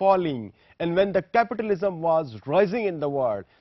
falling, and when the capitalism was rising in the world।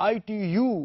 ITU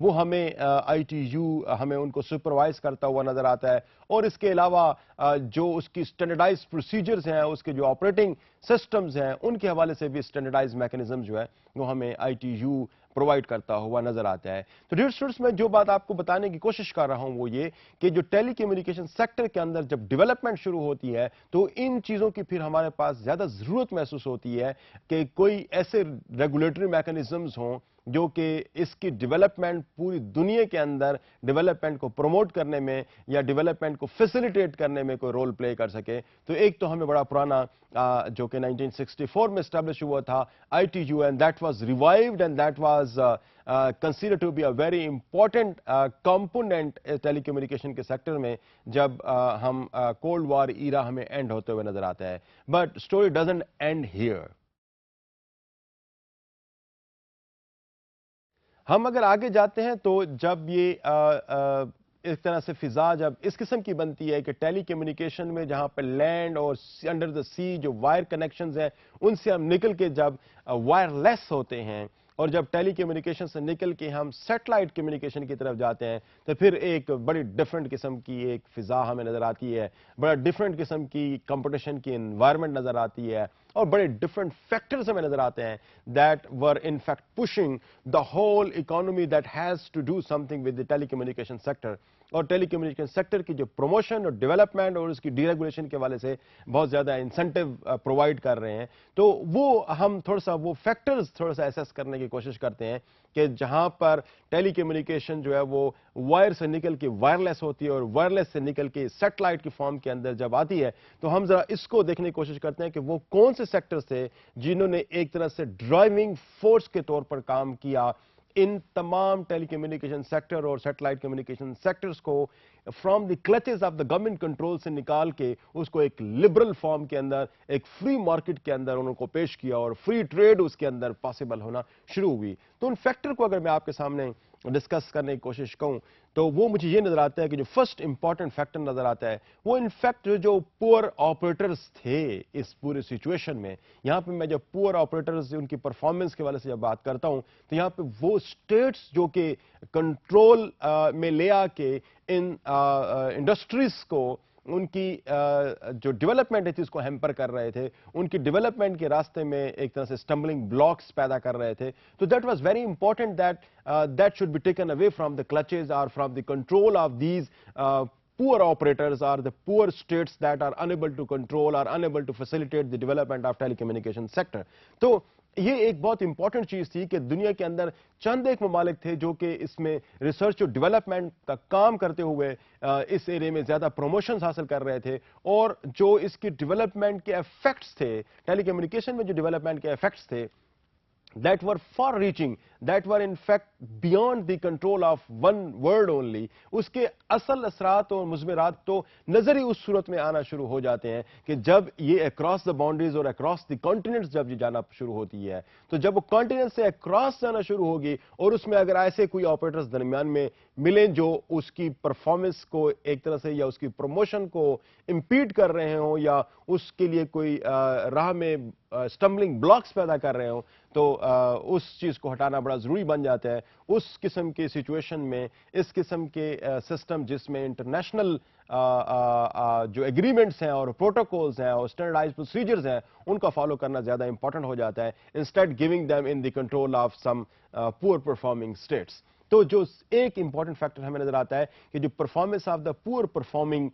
وہ ہمیں ITU ہمیں ان کو سپروائز کرتا ہوا نظر آتا ہے، اور اس کے علاوہ جو اس کی اسٹینڈرڈائز پروسیجرز ہیں، اس کے جو آپریٹنگ سسٹمز ہیں، ان کے حوالے سے بھی اسٹینڈرڈائز میکنزم جو ہے وہ ہمیں ITU پرووائڈ کرتا ہوا نظر آتا ہے۔ تو ڈیئر اسٹوڈنٹس، میں جو بات آپ کو بتانے کی کوشش کر رہا ہوں وہ یہ کہ جو ٹیلی کمیونیکیشن سیکٹر کے اندر جب ڈیولپمنٹ شروع ہوتی ہے تو ان چیزوں کی پھر ہمارے پاس زیادہ ضرورت محسوس ہوتی ہے کہ کوئی ایسے ریگولیٹری میکنزمز ہوں جو کہ اس کی ڈیولپمنٹ پوری دنیا کے اندر ڈیولپمنٹ کو پروموٹ کرنے میں یا ڈیولپمنٹ کو فیسیلیٹیٹ کرنے میں کوئی رول پلے کر سکے۔ تو ایک تو ہمیں بڑا پرانا جو کہ 1964 میں اسٹیبلش ہوا تھا ITU، and that was revived and that was considered to be a very important component telecommunication کے سیکٹر میں جب ہم کولڈ وار ایرا ہمیں اینڈ ہوتے ہوئے نظر آتا ہے۔ But story doesn't and here. ہم اگر آگے جاتے ہیں تو جب یہ اس طرح سے فضا جب اس قسم کی بنتی ہے کہ ٹیلی کمیونیکیشن میں جہاں پہ لینڈ اور انڈر دا سی جو وائر کنیکشنز ہیں ان سے ہم نکل کے جب وائر لیس ہوتے ہیں، اور جب ٹیلی کمیونیکیشن سے نکل کے ہم سیٹلائٹ کمیونیکیشن کی طرف جاتے ہیں تو پھر ایک بڑی ڈیفرنٹ قسم کی ایک فضا ہمیں نظر آتی ہے، بڑا ڈیفرنٹ قسم کی کمپٹیشن کی انوائرمنٹ نظر آتی ہے، اور بڑے ڈیفرنٹ فیکٹرز ہمیں نظر آتے ہیں that were in fact pushing the whole economy that has to do something with the telecommunication sector. اور ٹیلی کمیونیکیشن سیکٹر کی جو پروموشن اور ڈیولپمنٹ اور اس کی ڈی ریگولیشن کے حوالے سے بہت زیادہ انسینٹیو پرووائڈ کر رہے ہیں۔ تو وہ ہم تھوڑا سا وہ فیکٹرز تھوڑا سا ایسیس کرنے کی کوشش کرتے ہیں کہ جہاں پر ٹیلی کمیونیکیشن جو ہے وہ وائر سے نکل کے وائرلیس ہوتی ہے اور وائرلیس سے نکل کے سیٹلائٹ کی فارم کے اندر جب آتی ہے تو ہم ذرا اس کو دیکھنے کی کوشش کرتے ہیں کہ وہ کون سے سیکٹرز تھے جنہوں نے ایک طرح سے ڈرائیونگ فورس کے طور پر کام کیا ان تمام ٹیلی کمیونیکیشن سیکٹر اور سیٹلائٹ کمیونیکیشن سیکٹرز کو from the clutches of the government control سے نکال کے اس کو ایک لبرل فارم کے اندر ایک فری مارکیٹ کے اندر انہوں کو پیش کیا اور فری ٹریڈ اس کے اندر پاسبل ہونا شروع ہوئی۔ تو ان فیکٹر کو اگر میں آپ کے سامنے ڈسکس کرنے کی کوشش کروں تو وہ مجھے یہ نظر آتا ہے کہ جو فرسٹ امپورٹنٹ فیکٹر نظر آتا ہے وہ ان فیکٹ جو پور آپریٹرز تھے اس پورے سچویشن میں۔ یہاں پہ میں جب پور آپریٹرز ان کی پرفارمنس کے والے سے جب بات کرتا ہوں تو یہاں پہ وہ اسٹیٹس جو کہ کنٹرول میں لے آ کے ان انڈسٹریز کو ان کی جو ڈیولپمنٹ تھی اس کو ہیمپر کر رہے تھے، ان کی ڈیولپمنٹ کے راستے میں ایک طرح سے اسٹمبلنگ بلاکس پیدا کر رہے تھے۔ تو that was very important that should be taken away from the clutches اور from the control of these poor operators or the poor states that are unable to control or unable to facilitate the development of telecommunication sector۔ تو یہ ایک بہت important چیز تھی کہ دنیا کے اندر چند ایک ممالک تھے جو کہ اس میں ریسرچ اور ڈیولپمنٹ کا کام کرتے ہوئے اس ایرے میں زیادہ پروموشنز حاصل کر رہے تھے، اور جو اس کی ڈیولپمنٹ کے ایفیکٹس تھے ٹیلی کمیونیکیشن میں جو ڈیولپمنٹ کے ایفیکٹس تھے that were far reaching, that were in fact beyond the control of one world only، اس کے اصل اثرات اور مضمرات تو نظری اس صورت میں آنا شروع ہو جاتے ہیں کہ جب یہ اکراس دا باؤنڈریز اور اکراس دی کانٹیننٹس جب یہ جانا شروع ہوتی ہے، تو جب وہ کانٹیننٹ سے اکراس جانا شروع ہوگی اور اس میں اگر ایسے کوئی آپریٹرز درمیان میں ملیں جو اس کی پرفارمنس کو ایک طرح سے یا اس کی پروموشن کو امپیڈ کر رہے ہوں یا اس کے لیے کوئی راہ میں اسٹمبلنگ بلاکس پیدا کر رہے ہوں تو اس چیز کو ہٹانا بڑا ضروری بن جاتا ہے۔ اس قسم کی سچویشن میں اس قسم کے سسٹم جس میں انٹرنیشنل جو ایگریمنٹس ہیں اور پروٹوکولز ہیں اور اسٹینڈرڈائز پروسیجرز ہیں ان کا فالو کرنا زیادہ امپورٹنٹ ہو جاتا ہے instead giving them in the control of some poor performing status. تو جو ایک امپورٹنٹ فیکٹر ہمیں نظر آتا ہے کہ جو پرفارمنس آف دا پور پرفارمنگ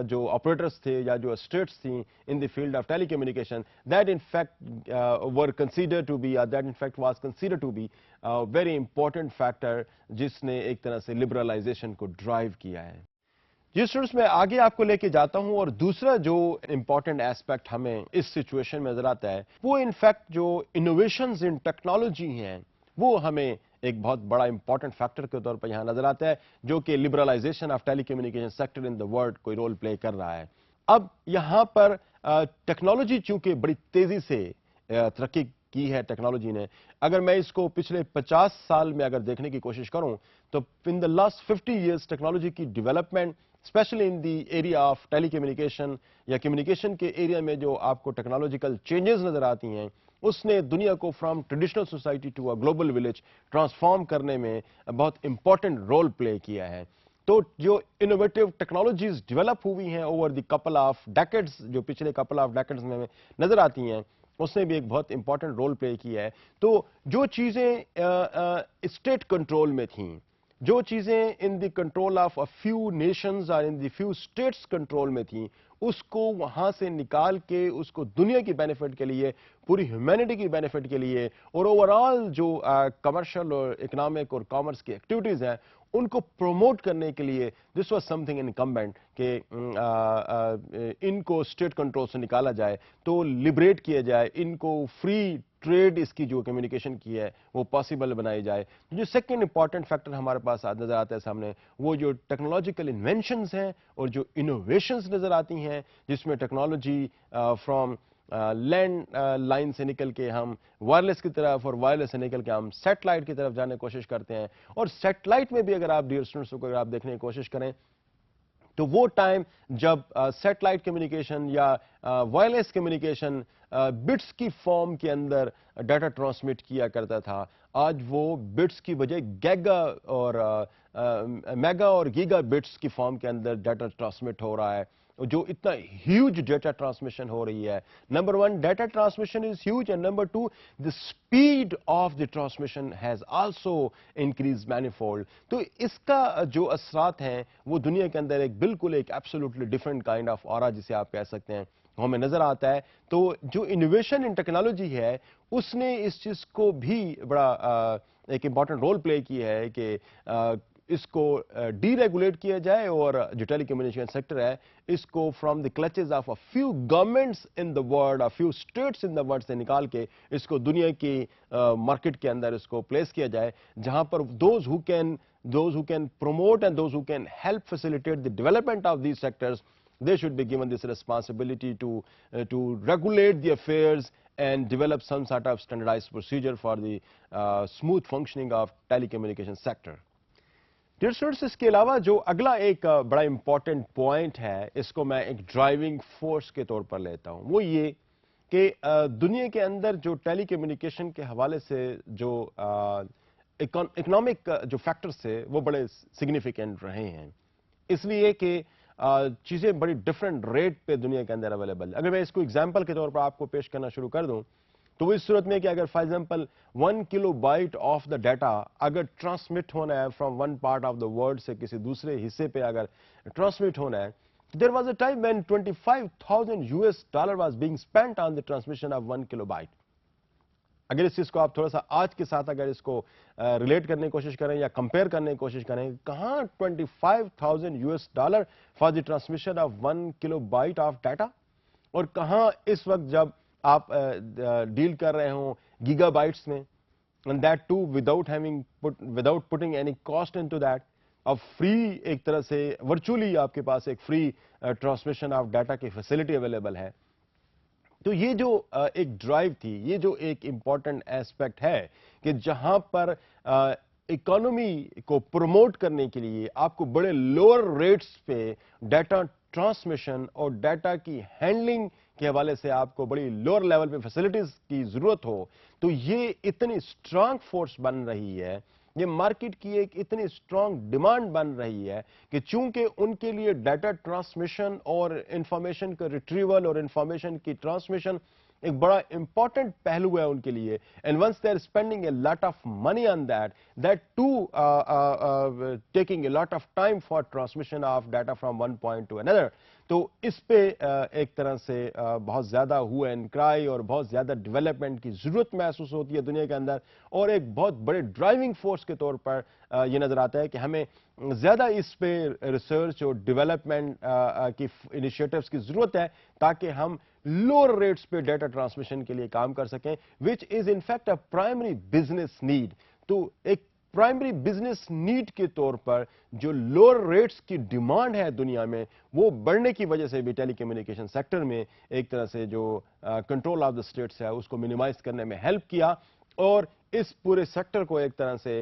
جو آپریٹرز تھے یا جو اسٹیٹس تھیں in the field of telecommunication that in fact were consider to be that in fact was consider to be very important factor جس نے ایک طرح سے لبرلائزیشن کو ڈرائیو کیا ہے۔ جی اسٹوڈنٹس، میں آگے آپ کو لے کے جاتا ہوں اور دوسرا جو امپورٹنٹ ایسپیکٹ ہمیں اس سچویشن میں نظر آتا ہے وہ ان فیکٹ جو انوویشنز ان ٹیکنالوجی ہیں وہ ہمیں ایک بہت بڑا امپورٹنٹ فیکٹر کے طور پر یہاں نظر آتا ہے جو کہ liberalisation of telecommunication sector in the world کوئی رول پلے کر رہا ہے۔ اب یہاں پر ٹیکنالوجی چونکہ بڑی تیزی سے ترقی کی ہے ٹیکنالوجی نے، اگر میں اس کو پچھلے 50 سال میں اگر دیکھنے کی کوشش کروں تو in the last 50 years technology کی development specially in the area of telecommunication یا کمیونیکیشن کے ایریا میں جو آپ کو ٹیکنالوجیکل چینجز نظر آتی ہیں اس نے دنیا کو from traditional society to a global village transform کرنے میں بہت امپورٹنٹ رول پلے کیا ہے. تو جو انوویٹو ٹیکنالوجیز ڈیولپ ہوئی ہیں over the couple of decades, جو پچھلے کپل آف ڈیکڈز میں نظر آتی ہیں، اس نے بھی ایک بہت امپورٹنٹ رول پلے کیا ہے. تو جو چیزیں اسٹیٹ کنٹرول میں تھیں، جو چیزیں in the control of a few nations اور in the few states control میں تھیں، اس کو وہاں سے نکال کے اس کو دنیا کی بینیفٹ کے لیے، پوری ہیومینٹی کی بینیفٹ کے لیے، اور اوور آل جو کمرشل اور اکنامک اور کامرس کی ایکٹیویٹیز ہیں ان کو پروموٹ کرنے کے لیے دس واز سم تھنگ انکمبینٹ کہ ان کو اسٹیٹ کنٹرول سے نکالا جائے، تو لبریٹ کیا جائے، ان کو فری ٹریڈ اس کی جو کمیونیکیشن کی ہے وہ پاسبل بنائی جائے. جو سیکنڈ امپورٹنٹ فیکٹر ہمارے پاس نظر آتا ہے سامنے، وہ جو ٹیکنالوجیکل انوینشنز ہیں اور جو انوویشنز نظر آتی ہیں، جس میں ٹیکنالوجی فرام لینڈ لائن سے نکل کے ہم وائرلیس کی طرف، اور وائرلیس سے نکل کے ہم سیٹلائٹ کی طرف جانے کی کوشش کرتے ہیں. اور سیٹلائٹ میں بھی اگر آپ ڈیئر اسٹوڈنٹس کو اگر آپ دیکھنے کی کوشش کریں تو وہ ٹائم جب سیٹلائٹ کمیونیکیشن یا وائرلیس کمیونیکیشن بٹس کی فارم کے اندر ڈیٹا ٹرانسمٹ کیا کرتا تھا، آج وہ بٹس کی بجائے گیگا اور میگا اور گیگا بٹس کی فارم کے اندر ڈیٹا ٹرانسمٹ ہو رہا ہے، جو اتنا ہیوج ڈیٹا ٹرانسمیشن ہو رہی ہے. Number one, data transmission is huge, and number two, the speed of the transmission has also increased manifold. تو اس کا جو اثرات ہیں وہ دنیا کے اندر ایک بالکل ایک ایبسولوٹلی ڈفرنٹ کائنڈ آف آرا جسے آپ کہہ سکتے ہیں ہمیں نظر آتا ہے. تو جو انوویشن ان ٹیکنالوجی ہے اس نے اس چیز کو بھی بڑا ایک امپورٹنٹ رول پلے کیا ہے کہ اس کو ڈی ریگولیٹ کیا جائے، اور جو ٹیلی کمیونیکیشن سیکٹر ہے اس کو from the clutches of a few governments in the world, a few states in the world سے نکال کے اس کو دنیا کی مارکیٹ کے اندر اس کو پلیس کیا جائے، جہاں پر those who can promote and those who can help facilitate the development of these sectors, they should be given this responsibility to regulate the affairs and develop some sort of standardized procedure for the smooth functioning of telecommunication sector. Dear students, اس کے علاوہ جو اگلا ایک بڑا important point ہے، اس کو میں ایک ڈرائیونگ فورس کے طور پر لیتا ہوں، وہ یہ کہ دنیا کے اندر جو ٹیلی کمیونیکیشن کے حوالے سے جو اکنامک جو فیکٹرز تھے وہ بڑے سگنیفیکنٹ رہے ہیں، اس لیے کہ چیزیں بڑی ڈفرینٹ ریٹ پہ دنیا کے اندر اویلیبل. اگر میں اس کو ایگزامپل کے طور پر آپ کو پیش کرنا شروع کر دوں تو وہ اس صورت میں کہ اگر for example 1 kilo byte of the data اگر ٹرانسمٹ ہونا ہے from one part of the world سے کسی دوسرے حصے پہ اگر ٹرانسمٹ ہونا ہے، there was a time when $25,000 was being spent on the transmission of 1 kilo byte. اگر اس چیز کو آپ تھوڑا سا آج کے ساتھ اگر اس کو ریلیٹ کرنے کی کوشش کریں یا کمپیئر کرنے کی کوشش کریں، کہاں $25,000 for the transmission of 1 kilo byte of data, اور کہاں اس وقت جب آپ ڈیل کر رہے ہوں گیگا بائٹس میں، and that too without putting any cost into that. اب فری ایک طرح سے ورچولی آپ کے پاس ایک فری ٹرانسمیشن آف ڈیٹا کی فیسلٹی اویلیبل ہے. تو یہ جو ایک ڈرائیو تھی، یہ جو ایک امپورٹنٹ ایسپیکٹ ہے کہ جہاں پر اکانومی کو پروموٹ کرنے کے لیے آپ کو بڑے لوور ریٹس پہ ڈیٹا ٹرانسمیشن اور ڈیٹا کی ہینڈلنگ کے حوالے سے آپ کو بڑی لوور لیول پہ فیسلٹیز کی ضرورت ہو، تو یہ اتنی اسٹرانگ فورس بن رہی ہے، یہ مارکیٹ کی ایک اتنی اسٹرانگ ڈیمانڈ بن رہی ہے کہ چونکہ ان کے لیے ڈیٹا ٹرانسمیشن اور انفارمیشن کا ریٹریول اور انفارمیشن کی ٹرانسمیشن ایک بڑا امپورٹنٹ پہلو ہے ان کے لیے. And once they are spending a lot of money on that to taking a lot of time for transmission of data from one point to another. تو اس پہ ایک طرح سے بہت زیادہ ہو اینڈ کرائی اور بہت زیادہ ڈیولپمنٹ کی ضرورت محسوس ہوتی ہے دنیا کے اندر، اور ایک بہت بڑے ڈرائیونگ فورس کے طور پر یہ نظر آتا ہے کہ ہمیں زیادہ اس پہ ریسرچ اور ڈیولپمنٹ کی انیشیٹوز کی ضرورت ہے تاکہ ہم لوور ریٹس پہ ڈیٹا ٹرانسمیشن کے لیے کام کر سکیں، which is in fact a primary business need. تو ایک پرائمری بزنس نیڈ کے طور پر جو لوور ریٹس کی ڈیمانڈ ہے دنیا میں، وہ بڑھنے کی وجہ سے بھی ٹیلی کمیونیکیشن سیکٹر میں ایک طرح سے جو کنٹرول آف دا اسٹیٹس ہے اس کو منیمائز کرنے میں ہیلپ کیا، اور اس پورے سیکٹر کو ایک طرح سے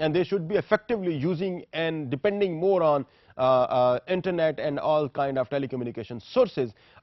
and they should be effectively using and depending more on internet and all kind of telecommunication sources.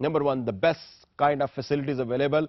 number one the best kind of facilities available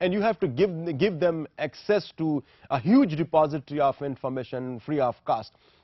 and you have to give them access to a huge repository of information free of cost.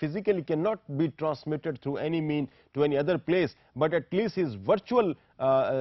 physically cannot be transmitted through any mean to any other place, but at least his virtual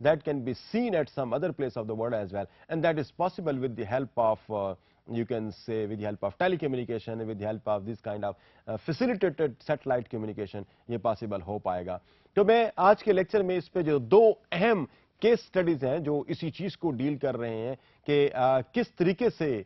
that can be seen at some other place of the world as well, and that is possible with the help of you can say with the help of telecommunication, with the help of this kind of facilitated satellite communication, یہ possible ہو پائے گا. تو میں آج کے lecture میں اس پہ جو دو اہم کیس سٹڈیز ہیں جو اسی چیز کو ڈیل کر رہے ہیں کہ کس طریقے سے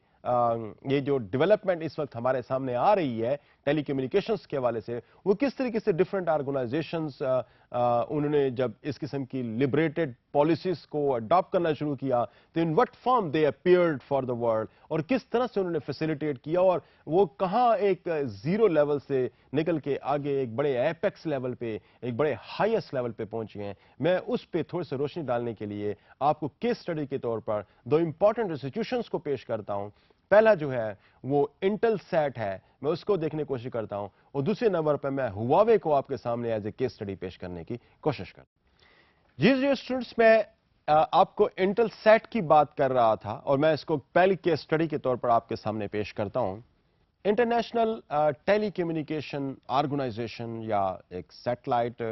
یہ جو ڈیولپمنٹ اس وقت ہمارے سامنے آ رہی ہے ٹیلی کمیونیکیشنز کے حوالے سے، وہ کس طریقے سے ڈفرینٹ آرگنائزیشنز انہوں نے جب اس قسم کی لبریٹڈ پالیسیز کو اڈاپٹ کرنا شروع کیا تو in what form they appeared for the world, اور کس طرح سے انہوں نے فیسیلیٹیٹ کیا اور وہ کہاں ایک زیرو لیول سے نکل کے آگے ایک بڑے ایپیکس لیول پہ، ایک بڑے ہائیسٹ لیول پہ پہنچ گئے ہیں. میں اس پہ تھوڑی سی روشنی ڈالنے کے لیے آپ کو کیس سٹڈی کے طور پر دو امپورٹنٹ انسٹیٹیوشنز کو پیش کرتا ہوں. پہلا جو ہے وہ انٹل سیٹ ہے، میں اس کو دیکھنے کی کوشش کرتا ہوں، اور دوسرے نمبر پہ میں ہواوے کو آپ کے سامنے ایز اے کیس سٹڈی پیش کرنے کی کوشش کرتا ہوں. جی اسٹوڈنٹس، میں آپ کو انٹل سیٹ کی بات کر رہا تھا اور میں اس کو پہلی کیس سٹڈی کے طور پر آپ کے سامنے پیش کرتا ہوں. انٹرنیشنل ٹیلی کمیونیکیشن آرگنائزیشن یا ایک سیٹلائٹ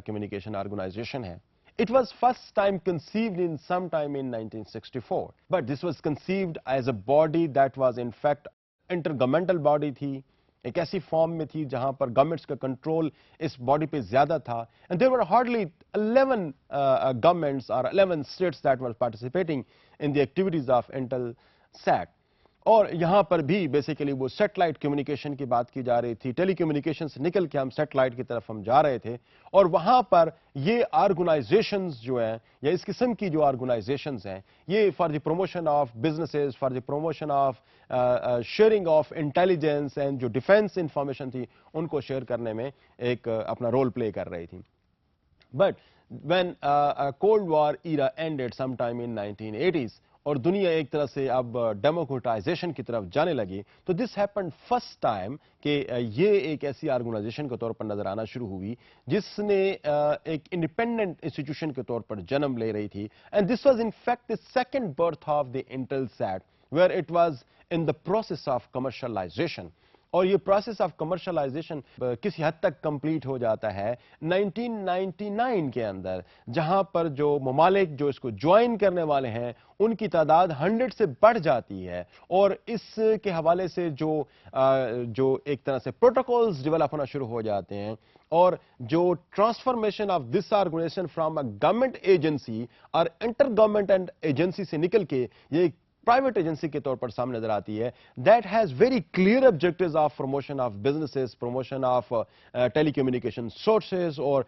کمیونیکیشن آرگنائزیشن ہے. It was first time conceived in sometime in 1964, but this was conceived as a body that was in fact intergovernmental body تھی، ایک ایسی فارم میں تھی جہاں پر گورنمنٹس کا کنٹرول اس باڈی پہ زیادہ تھا. and there were hardly 11 governments or 11 states that were participating in the activities of Intelsat. اور یہاں پر بھی بیسیکلی وہ سیٹلائٹ کمیونیکیشن کی بات کی جا رہی تھی، ٹیلی کمیونیکیشن سے نکل کے ہم سیٹلائٹ کی طرف ہم جا رہے تھے، اور وہاں پر یہ آرگنائزیشنز جو ہیں یا اس قسم کی جو آرگنائزیشنز ہیں یہ for the promotion of businesses, for the promotion of sharing of intelligence and جو ڈیفینس انفارمیشن تھی ان کو شیئر کرنے میں ایک اپنا رول پلے کر رہی تھی. But when cold war era ended some time in 1980s اور دنیا ایک طرح سے اب ڈیموکریٹائزیشن کی طرف جانے لگی، تو دس ہیپنڈ فرسٹ ٹائم کہ یہ ایک ایسی آرگنائزیشن کے طور پر نظر آنا شروع ہوئی جس نے ایک انڈیپینڈنٹ انسٹیٹیوشن کے طور پر جنم لے رہی تھی. And this was in fact the second birth of the Intelsat where it was in the process of commercialisation. اور یہ پروسیس آف کمرشلائزیشن کسی حد تک کمپلیٹ ہو جاتا ہے 1999 کے اندر، جہاں پر جو ممالک جو اس کو جوائن کرنے والے ہیں ان کی تعداد 100 سے بڑھ جاتی ہے. اور اس کے حوالے سے جو ایک طرح سے پروٹوکولز ڈیولپ ہونا شروع ہو جاتے ہیں، اور جو transformation of this organisation from a government agency اور انٹر گورنمنٹ ایجنسی سے نکل کے یہ ایک پرائیویٹ ایجنسی کے طور پر سامنے نظر آتی ہے. That has very clear objectives of promotion of businesses, promotion of telecommunication sources, اور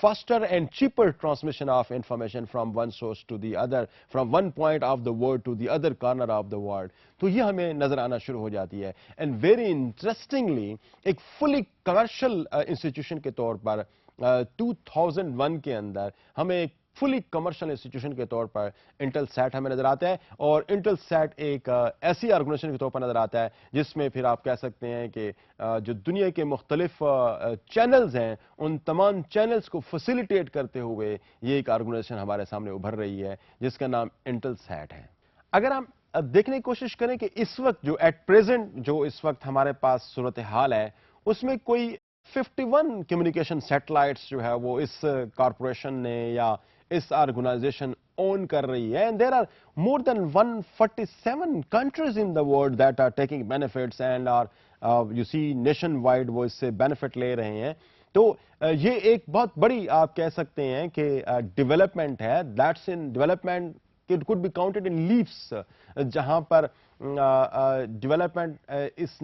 faster and cheaper transmission of information from one source to the other, from one point of the world to the other corner of the world. تو یہ ہمیں نظر آنا شروع ہو جاتی ہے. And very interestingly ایک فلی کمرشل انسٹیٹیوشن کے طور پر 2001 کے اندر ہمیں ایک فلی کمرشل انسٹیٹیوشن کے طور پر انٹل سیٹ ہمیں نظر آتا ہے. اور انٹل سیٹ ایک ایسی آرگنائزیشن کے طور پر نظر آتا ہے جس میں پھر آپ کہہ سکتے ہیں کہ جو دنیا کے مختلف چینلز ہیں ان تمام چینلز کو فیسیلیٹیٹ کرتے ہوئے یہ ایک آرگنائزیشن ہمارے سامنے ابھر رہی ہے جس کا نام انٹل سیٹ ہے. اگر ہم دیکھنے کی کوشش کریں کہ اس وقت جو ایٹ پریزنٹ جو اس وقت ہمارے پاس صورتحال ہے اس میں کوئی 51 کمیونیکیشن سیٹلائٹس جو ہے وہ اس کارپوریشن نے یا اس آرگنائزیشن اون کر رہی ہے. And there are more than 147 countries in the world that are taking benefits and are you see nationwide وہ اس سے بینیفٹ لے رہے ہیں. تو یہ ایک بہت بڑی آپ کہہ سکتے ہیں کہ ڈیولپمنٹ ہے. That's in development it could be counted in leaps, جہاں پر ڈیولپمنٹ اس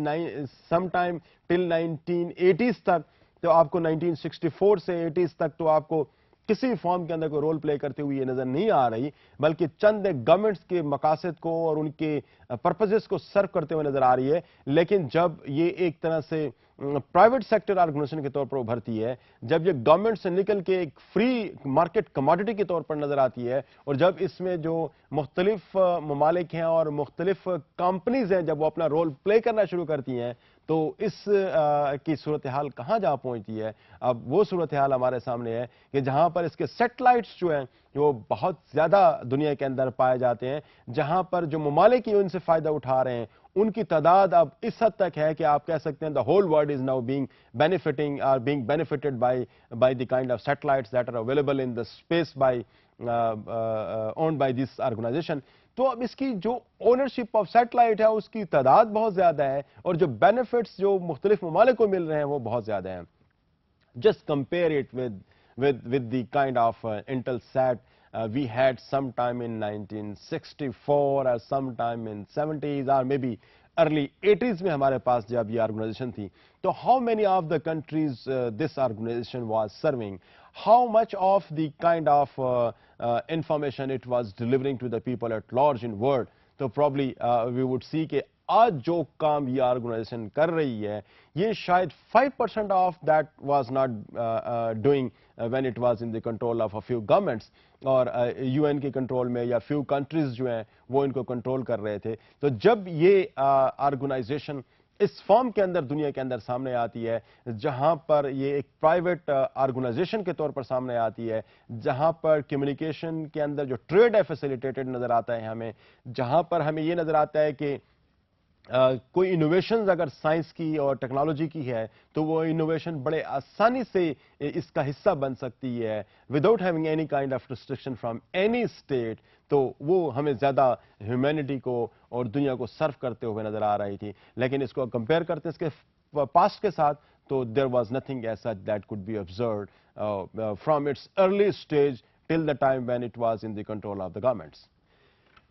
سم ٹائم ٹل 1980s تک، تو آپ کو 1964 سے 80s تک تو آپ کو کسی فارم کے اندر کوئی رول پلے کرتے ہوئے یہ نظر نہیں آ رہی، بلکہ چند گورنمنٹس کے مقاصد کو اور ان کے پرپزز کو سرو کرتے ہوئے نظر آ رہی ہے. لیکن جب یہ ایک طرح سے پرائیویٹ سیکٹر آرگنائزیشن کے طور پر ابھرتی ہے، جب یہ گورنمنٹ سے نکل کے ایک فری مارکیٹ کموڈٹی کے طور پر نظر آتی ہے، اور جب اس میں جو مختلف ممالک ہیں اور مختلف کمپنیز ہیں جب وہ اپنا رول پلے کرنا شروع کرتی ہیں، تو اس کی صورتحال کہاں جا پہنچتی ہے؟ اب وہ صورتحال ہمارے سامنے ہے کہ جہاں پر اس کے سیٹلائٹس جو ہیں وہ بہت زیادہ دنیا کے اندر پائے جاتے ہیں، جہاں پر جو ممالک ان سے فائدہ اٹھا رہے ہیں ان کی تعداد اب اس حد تک ہے کہ آپ کہہ سکتے ہیں the whole world is now being benefited by the kind of satellites that are available in the space by owned by this organization. تو اب اس کی جو اونرشپ آف سیٹلائٹ ہے اس کی تعداد بہت زیادہ ہے اور جو بینیفٹس جو مختلف ممالک کو مل رہے ہیں وہ بہت زیادہ ہیں. Just compare it with the kind of Intelsat we had sometime in 1964 or sometime in 70s or maybe early 80s میں ہمارے پاس جب یہ آرگنائزیشن تھی. تو how many of the countries this organization was serving, how much of the kind of information it was delivering to the people at large in world. تو probably we would see کہ آج جو کام یہ organization کر رہی ہے یہ شاید 5% of that was not doing when it was in the control of a few governments اور یو این کے کنٹرول میں یا فیو کنٹریز جو ہیں وہ ان کو کنٹرول کر رہے تھے. تو جب یہ آرگنائزیشن اس فارم کے اندر دنیا کے اندر سامنے آتی ہے جہاں پر یہ ایک پرائیویٹ آرگنائزیشن کے طور پر سامنے آتی ہے, جہاں پر کمیونیکیشن کے اندر جو ٹریڈ ہے فیسیلیٹیٹڈ نظر آتا ہے ہمیں, جہاں پر ہمیں یہ نظر آتا ہے کہ کوئی انوویشنز اگر سائنس کی اور ٹیکنالوجی کی ہے تو وہ انوویشن بڑے آسانی سے اس کا حصہ بن سکتی ہے without having any kind of restriction from any state. تو وہ ہمیں زیادہ ہیومینٹی کو اور دنیا کو سرو کرتے ہوئے نظر آ رہی تھی. لیکن اس کو کمپیئر کرتے ہیں اس کے پاسٹ کے ساتھ تو there was nothing as such that could be observed from its early stage till the time when it was in the control of the governments.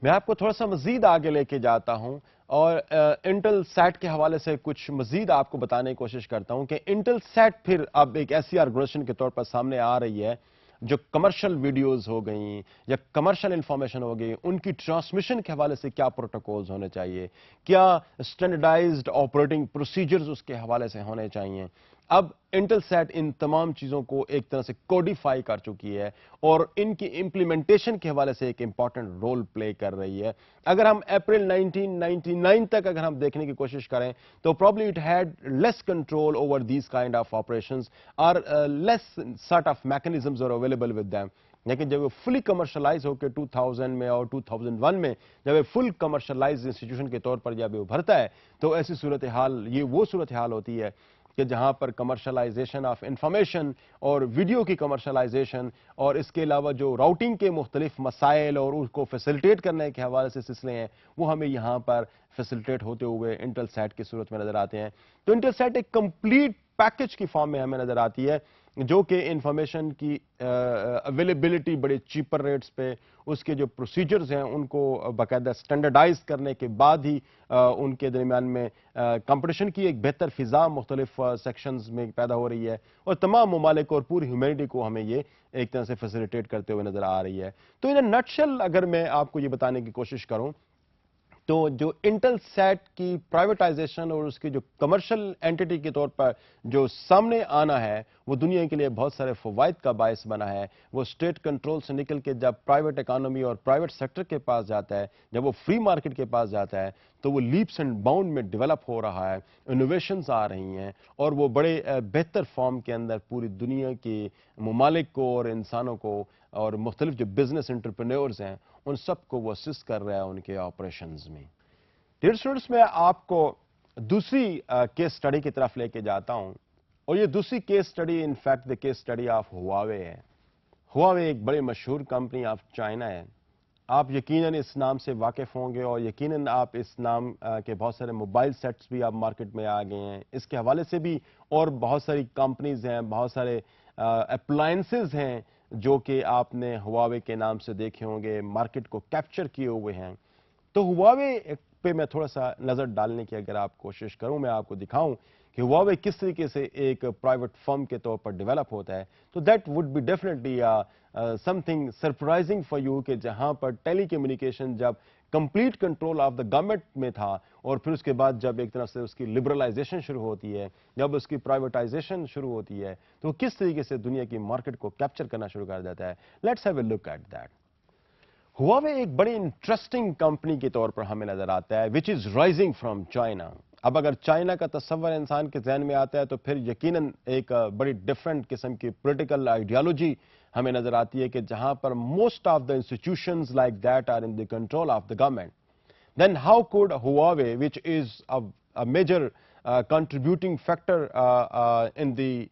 میں آپ کو تھوڑا سا مزید آگے لے کے جاتا ہوں اور انٹل سیٹ کے حوالے سے کچھ مزید آپ کو بتانے کی کوشش کرتا ہوں کہ انٹل سیٹ پھر اب ایک ایسی آرگنائزیشن کے طور پر سامنے آ رہی ہے جو کمرشل ویڈیوز ہو گئیں یا کمرشل انفارمیشن ہو گئی, ان کی ٹرانسمیشن کے حوالے سے کیا پروٹوکولز ہونے چاہیے, کیا اسٹینڈرڈائزڈ آپریٹنگ پروسیجرز اس کے حوالے سے ہونے چاہیے. اب انٹل سیٹ ان تمام چیزوں کو ایک طرح سے کوڈیفائی کر چکی ہے اور ان کی امپلیمنٹیشن کے حوالے سے ایک امپورٹنٹ رول پلے کر رہی ہے. اگر ہم اپریل 1999 تک اگر ہم دیکھنے کی کوشش کریں تو probably it had less control over these kind of operations اور less sort of mechanisms are available with them. لیکن جب وہ فلی کمرشلائز ہو کے 2000 میں اور 2001 میں جب وہ فل کمرشلائز انسٹیٹیوشن کے طور پر جب وہ ابھرتا ہے تو ایسی صورتحال یہ وہ صورتحال ہوتی ہے کہ جہاں پر کمرشلائزیشن آف انفارمیشن اور ویڈیو کی کمرشلائزیشن اور اس کے علاوہ جو راؤٹنگ کے مختلف مسائل اور اس کو فیسیلیٹیٹ کرنے کے حوالے سے سلسلے ہیں وہ ہمیں یہاں پر فیسیلیٹیٹ ہوتے ہوئے انٹل سیٹ کی صورت میں نظر آتے ہیں. تو انٹل سیٹ ایک کمپلیٹ پیکج کی فارم میں ہمیں نظر آتی ہے جو کہ انفارمیشن کی اویلیبلٹی بڑے چیپر ریٹس پہ, اس کے جو پروسیجرز ہیں ان کو باقاعدہ سٹینڈرڈائز کرنے کے بعد ہی ان کے درمیان میں کمپٹیشن کی ایک بہتر فضا مختلف سیکشنز میں پیدا ہو رہی ہے اور تمام ممالک اور پوری ہیومینٹی کو ہمیں یہ ایک طرح سے فیسیلیٹیٹ کرتے ہوئے نظر آ رہی ہے. تو ان نٹ شیل اگر میں آپ کو یہ بتانے کی کوشش کروں تو جو انٹل سیٹ کی پرائیویٹائزیشن اور اس کی جو کمرشل اینٹی کے طور پر جو سامنے آنا ہے وہ دنیا کے لیے بہت سارے فوائد کا باعث بنا ہے. وہ اسٹیٹ کنٹرول سے نکل کے جب پرائیویٹ اکانومی اور پرائیویٹ سیکٹر کے پاس جاتا ہے, جب وہ فری مارکیٹ کے پاس جاتا ہے تو وہ لیپس اینڈ باؤنڈ میں ڈیولپ ہو رہا ہے, انوویشنز آ رہی ہیں اور وہ بڑے بہتر فارم کے اندر پوری دنیا کے ممالک کو اور انسانوں کو اور مختلف جو بزنس انٹرپرینورز ہیں ان سب کو وہ اسسٹ کر رہا ہے ان کے آپریشنز میں. ڈیئر اسٹوڈنٹس, میں آپ کو دوسری کیس اسٹڈی کی طرف لے کے جاتا ہوں اور یہ دوسری case study in fact the case study of Huawei ہے. ہواوے ایک بڑی مشہور کمپنی آف چائنا ہے. آپ یقیناً اس نام سے واقف ہوں گے اور یقیناً آپ اس نام کے بہت سارے موبائل سیٹس بھی آپ مارکیٹ میں آ گئے ہیں. اس کے حوالے سے بھی اور بہت ساری کمپنیز ہیں, بہت سارے اپلائنسز ہیں جو کہ آپ نے ہواوے کے نام سے دیکھے ہوں گے, مارکیٹ کو کیپچر کیے ہوئے ہیں. تو ہواوے پہ میں تھوڑا سا نظر ڈالنے کی اگر آپ کوشش کروں, میں آپ کو دکھاؤں کہ ہواوے کس طریقے سے ایک پرائیویٹ فرم کے طور پر ڈیولپ ہوتا ہے تو that would be definitely something surprising for you کہ جہاں پر ٹیلی کمیونیکیشن جب complete control of the government میں تھا اور پھر اس کے بعد جب ایک طرح سے اس کی لبرلائزیشن شروع ہوتی ہے, جب اس کی پرائیویٹائزیشن شروع ہوتی ہے تو کس طریقے سے دنیا کی مارکیٹ کو کیپچر کرنا شروع کر دیتا ہے. Let's have a look at that. Huawei ایک بڑی انٹرسٹنگ کمپنی کے طور پر ہمیں نظر آتا ہے وچ از رائزنگ فرام چائنا. اب اگر چائنا کا تصور انسان کے ذہن میں آتا ہے تو پھر یقیناً ایک بڑی ڈفرینٹ قسم کی پولیٹیکل آئیڈیالوجی ہمیں نظر آتی ہے کہ جہاں پر most of the institutions like that are in the control of the government. Then how could Huawei which is a major contributing factor in the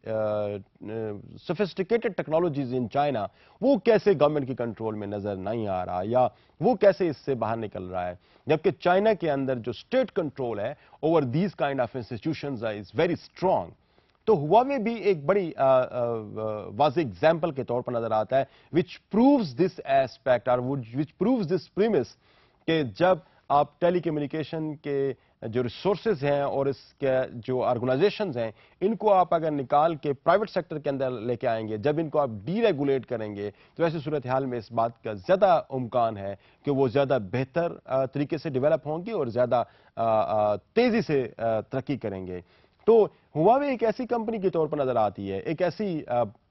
sophisticated technologies in China, وہ کیسے government کی کنٹرول میں نظر نہیں آ رہا یا وہ کیسے اس سے باہر نکل رہا ہے، جبکہ چائنا کے اندر جو اسٹیٹ کنٹرول ہے over these kind of institutions is very strong. تو ہواوے بھی ایک بڑی واضح ایگزامپل کے طور پر نظر آتا ہے وچ پرووز دس ایسپیکٹ اور وچ پرووز دس پریمس کہ جب آپ ٹیلی کمیونیکیشن کے جو ریسورسز ہیں اور اس کے جو آرگنائزیشنز ہیں ان کو آپ اگر نکال کے پرائیویٹ سیکٹر کے اندر لے کے آئیں گے، جب ان کو آپ ڈی ریگولیٹ کریں گے تو ایسی صورتحال میں اس بات کا زیادہ امکان ہے کہ وہ زیادہ بہتر طریقے سے ڈیولپ ہوں گی اور زیادہ تیزی سے ترقی کریں گے. تو ہواوے ایک ایسی کمپنی کے طور پر نظر آتی ہے، ایک ایسی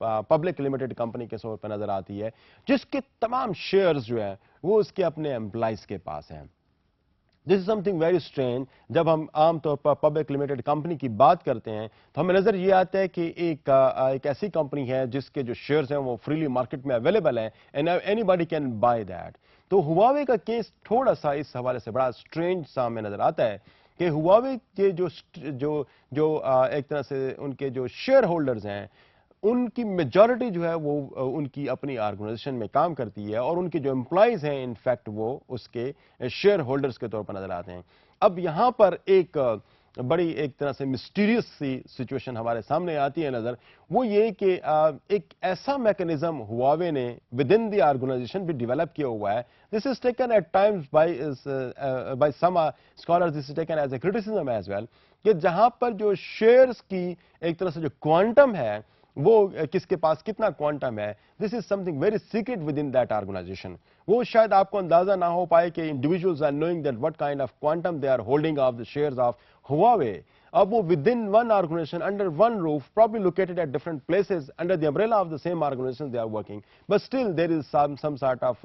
پبلک لمیٹڈ کمپنی کے طور پر نظر آتی ہے جس کے تمام شیئرز جو ہیں وہ اس کے اپنے امپلائیز کے پاس ہیں. دس is something very strange. جب ہم عام طور پر پبلک لمیٹڈ کمپنی کی بات کرتے ہیں تو ہمیں نظر یہ آتا ہے کہ ایک ایسی کمپنی ہے جس کے جو شیئرز ہیں وہ فریلی مارکیٹ میں اویلیبل ہیں and any body can buy that. تو ہواوے کا کیس تھوڑا سا اس حوالے سے بڑا اسٹرینج سا ہمیں نظر آتا ہے کہ ہواوے کے جو ایک طرح سے ان کے جو شیئر ہولڈرز ہیں ان کی میجورٹی جو ہے وہ ان کی اپنی آرگنائزیشن میں کام کرتی ہے اور ان کے جو امپلائیز ہیں انفیکٹ وہ اس کے شیئر ہولڈرز کے طور پر نظر آتے ہیں. اب یہاں پر ایک بڑی ایک طرح سے مسٹیریس سی سچویشن ہمارے سامنے آتی ہے نظر، وہ یہ کہ ایک ایسا میکنزم ہواوے نے ود ان دی آرگنائزیشن بھی ڈیولپ کیا ہوا ہے. This is taken at times by some scholars, this is taken as a criticism as well, کہ جہاں پر جو شیئرز کی ایک طرح سے جو کوانٹم ہے وہ کس کے پاس کتنا کوانٹم ہے، this is something very secret within that organisation. وہ شاید آپ کو اندازہ نہ ہو پائے کہ individuals are knowing that what kind of quantum they are holding of the shares of Huawei. اب وہ within one organisation under one roof probably located at different places under the umbrella of the same organization they are working, but still there is some sort of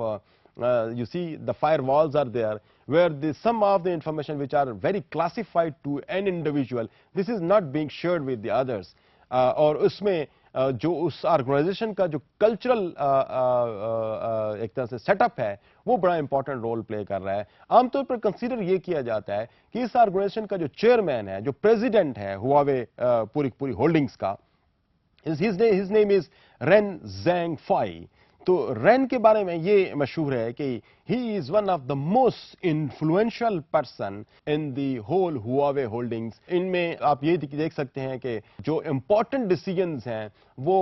you see the firewalls are there where some of the information which are very classified to an individual, this is not being shared with the others. اور اس میں جو اس organization کا جو cultural ایک طرح سے set up ہے وہ بڑا امپورٹنٹ رول پلے کر رہا ہے. عام طور پر کنسیڈر یہ کیا جاتا ہے کہ اس آرگنائزیشن کا جو چیئرمین ہے، جو پریزیڈنٹ ہے ہواوے پوری ہولڈنگز کا، his name is Ren Zhengfei. تو رین کے بارے میں یہ مشہور ہے کہ he is one of the most influential person in the whole Huawei holdings. ان میں آپ یہ دیکھ سکتے ہیں کہ جو امپورٹنٹ ڈیسیجنز ہیں وہ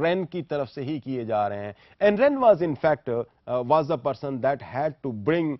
رین کی طرف سے ہی کیے جا رہے ہیں. And Rain was in fact was the person that had to bring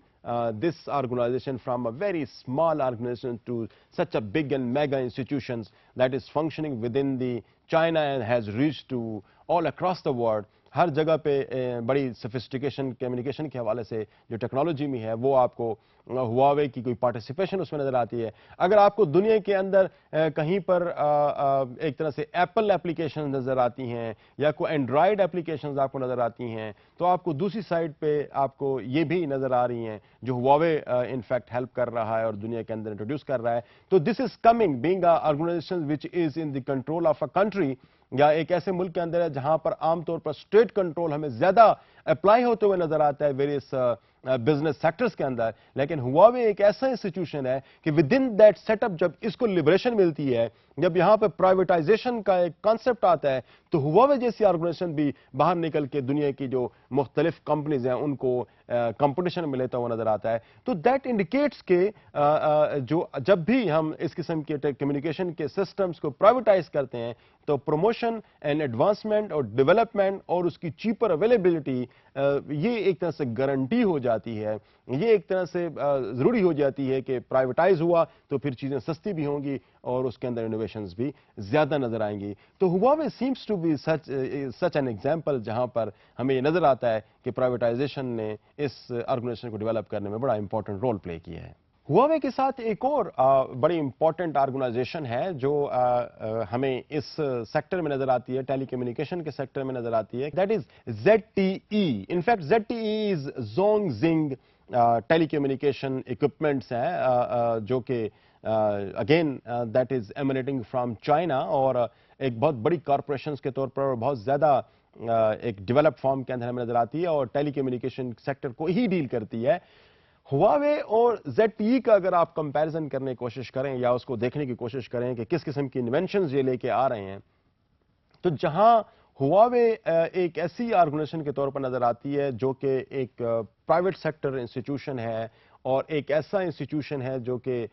this organization from a very small organization to such a big and mega institutions that is functioning within the China and has reached to all across the world. ہر جگہ پہ بڑی sophistication communication کے حوالے سے جو technology میں ہے وہ آپ کو ہواوے کی کوئی پارٹیسپیشن اس میں نظر آتی ہے. اگر آپ کو دنیا کے اندر کہیں پر ایک طرح سے ایپل اپلیکیشن نظر آتی ہیں یا کوئی اینڈرائڈ اپلیکیشنز آپ کو نظر آتی ہیں تو آپ کو دوسری سائڈ پہ آپ کو یہ بھی نظر آ رہی ہیں جو ہواوے انفیکٹ ہیلپ کر رہا ہے اور دنیا کے اندر انٹروڈیوس کر رہا ہے. تو this is coming being a organisation which is in the control of a country یا ایک ایسے ملک کے اندر ہے جہاں پر عام طور پر اسٹیٹ کنٹرول ہمیں زیادہ اپلائی ہوتے ہوئے نظر آتا ہے ویریس بزنس سیکٹرز کے اندر. لیکن ہواوے ایک ایسا انسٹیٹیوشن ہے کہ within that setup جب اس کو لبریشن ملتی ہے، جب یہاں پہ پرائیویٹائزیشن کا ایک کانسیپٹ آتا ہے تو ہواوے جیسی آرگنائزیشن بھی باہر نکل کے دنیا کی جو مختلف کمپنیز ہیں ان کو کمپٹیشن میں لیتا ہوا نظر آتا ہے. تو دیٹ انڈیکیٹس کہ جو جب بھی ہم اس قسم کے کمیونیکیشن کے سسٹمز کو پرائیویٹائز کرتے ہیں تو پروموشن اینڈ ایڈوانسمنٹ اور ڈیولپمنٹ اور اس کی چیپر اویلیبلٹی یہ ایک طرح سے گارنٹی ہو جاتی ہے. یہ ایک طرح سے ضروری ہو جاتی ہے کہ پرائیویٹائز ہوا تو پھر چیزیں سستی بھی ہوں گی اور اس کے اندر انوویشنز بھی زیادہ نظر آئیں گی. تو Huawei seems to be such an example جہاں پر ہمیں یہ نظر آتا ہے کہ پرائیویٹائزیشن نے اس آرگنائزیشن کو ڈیولپ کرنے میں بڑا امپورٹنٹ رول پلے کیا ہے. ہواوے کے ساتھ ایک اور بڑی امپورٹنٹ آرگنائزیشن ہے جو ہمیں اس سیکٹر میں نظر آتی ہے، ٹیلی کمیونیکیشن کے سیکٹر میں نظر آتی ہے، that is ZTE. In fact ZTE is Zhongxing telecommunication equipments ہیں جو کہ again that is emanating from China اور ایک بہت بڑی کارپوریشنز کے طور پر بہت زیادہ ایک ڈیولپ فارم کے اندر ہمیں نظر آتی ہے اور ٹیلی کمیونیکیشن سیکٹر کو ہی ڈیل کرتی ہے. ہواوے اور ZTE کا اگر آپ کمپیریزن کرنے کی کوشش کریں یا اس کو دیکھنے کی کوشش کریں کہ کس قسم کی انوینشنز یہ لے کے آ رہے ہیں، تو جہاں ہواوے ایک ایسی آرگنائزیشن کے طور پر نظر آتی ہے جو کہ ایک پرائیویٹ سیکٹر انسٹیٹیوشن ہے اور ایک ایسا انسٹیٹیوشن ہے جو کہ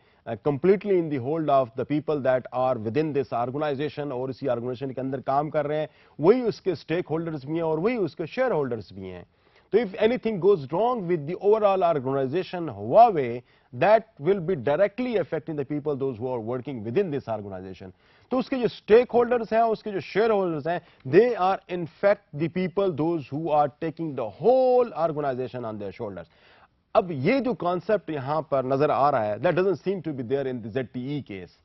completely in the hold of the people that are within this organization, اور اسی آرگنائزیشن کے اندر کام کر رہے ہیں، وہی اس کے اسٹیک ہولڈرز بھی ہیں اور وہی اس کے شیئر ہولڈرز بھی ہیں. So if anything goes wrong with the overall organization Huawei, that will be directly affecting the people, those who are working within this organization. تو اس کے جو اسٹیک ہولڈرز ہیں، اس کے جو شیئر ہولڈرز ہیں، they are in fact the people those who are taking the whole organization on their shoulders. اب یہ جو کانسیپٹ یہاں پر نظر آ رہا ہے, that doesn't seem to be there in the ZTE case.